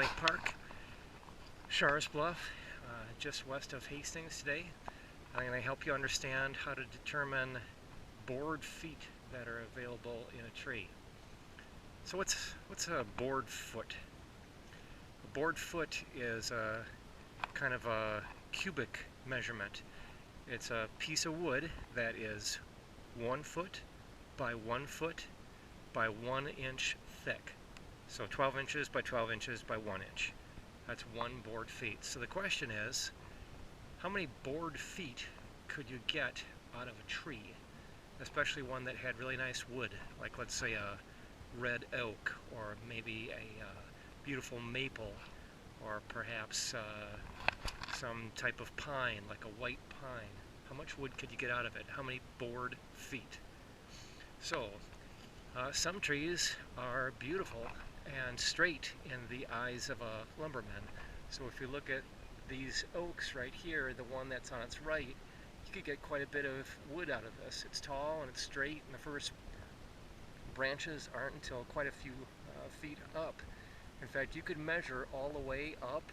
Lake Park, Shars Bluff, just west of Hastings today. I'm going to help you understand how to determine bored feet that are available in a tree. So what's a bored foot? A bored foot is a kind of a cubic measurement. It's a piece of wood that is 1 foot by 1 foot by 1 inch thick. So 12 inches by 12 inches by 1 inch. That's 1 bored feet. So the question is, how many bored feet could you get out of a tree? Especially one that had really nice wood, like let's say a red oak, or maybe a beautiful maple, or perhaps some type of pine, like a white pine. How much wood could you get out of it? How many bored feet? So, some trees are beautiful and straight in the eyes of a lumberman. So if you look at these oaks right here, the one that's on its right, you could get quite a bit of wood out of this. It's tall and it's straight, and the first branches aren't until quite a few feet up. In fact, you could measure all the way up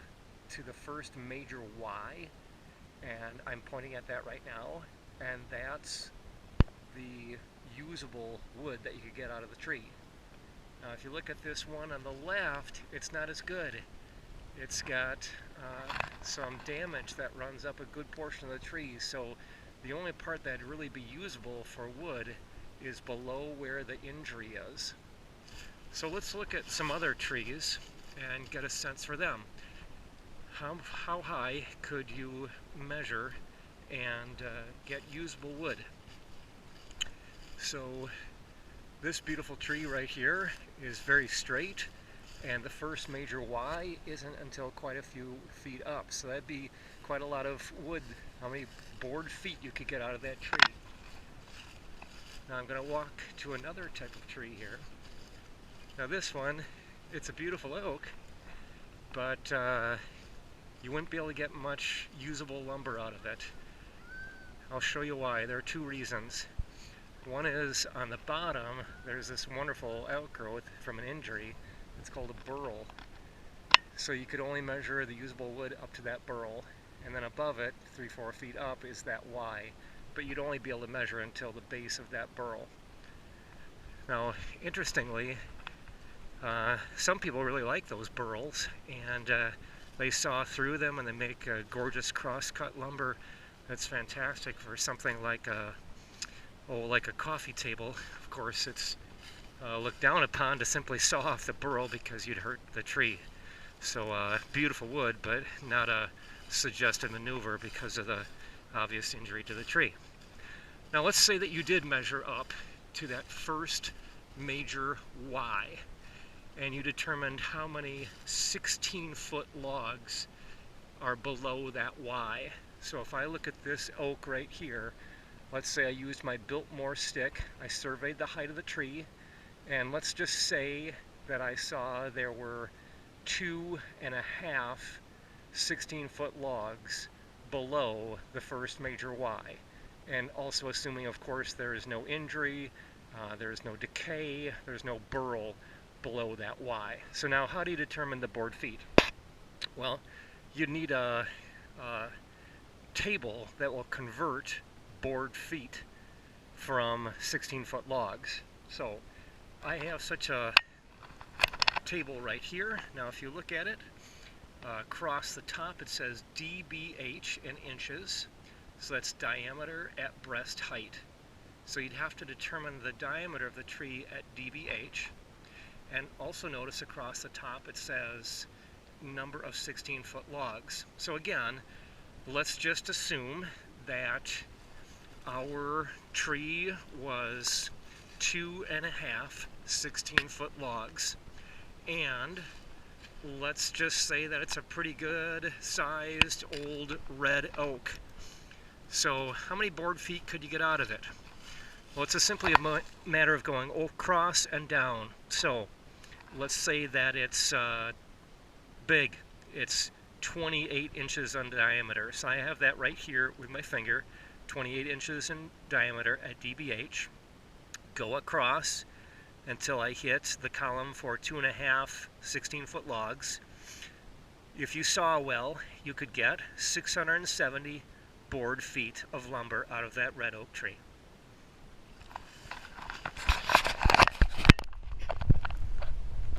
to the first major Y, and I'm pointing at that right now, and that's the usable wood that you could get out of the tree. Now if you look at this one on the left, it's not as good. It's got some damage that runs up a good portion of the tree, so the only part that'd really be usable for wood is below where the injury is. So let's look at some other trees and get a sense for them. How high could you measure and get usable wood? So this beautiful tree right here is very straight, and the first major Y isn't until quite a few feet up. So that'd be quite a lot of wood, how many bored feet you could get out of that tree. Now I'm going to walk to another type of tree here. Now this one, it's a beautiful oak, but you wouldn't be able to get much usable lumber out of it. I'll show you why. There are two reasons. One is on the bottom, there's this wonderful outgrowth from an injury. It's called a burl. So you could only measure the usable wood up to that burl, and then above it, 3-4 feet up, is that Y. But you'd only be able to measure until the base of that burl. Now, interestingly, some people really like those burls, and they saw through them and they make a gorgeous cross-cut lumber that's fantastic for something like a coffee table. Of course, it's looked down upon to simply saw off the burl because you'd hurt the tree. So beautiful wood, but not a suggested maneuver because of the obvious injury to the tree. Now let's say that you did measure up to that first major Y, and you determined how many 16-foot logs are below that Y. So if I look at this oak right here, let's say I used my Biltmore stick, I surveyed the height of the tree, and let's just say that I saw there were 2.5 16-foot logs below the first major Y. And also assuming, of course, there is no injury, there's no decay, there's no burl below that Y. So now how do you determine the bored feet? Well, you'd need a table that will convert bored feet from 16-foot logs. So I have such a table right here. Now if you look at it, across the top it says DBH in inches. So that's diameter at breast height. So you'd have to determine the diameter of the tree at DBH. And also notice across the top it says number of 16-foot logs. So again, let's just assume that our tree was 2.5 16-foot logs, and let's just say that it's a pretty good sized old red oak. So how many bored feet could you get out of it? Well, it's simply a matter of going across and down. So let's say that it's big. It's 28 inches in diameter. So I have that right here with my finger, 28 inches in diameter at DBH. Go across until I hit the column for 2.5 16-foot logs. If you saw well, you could get 670 board feet of lumber out of that red oak tree.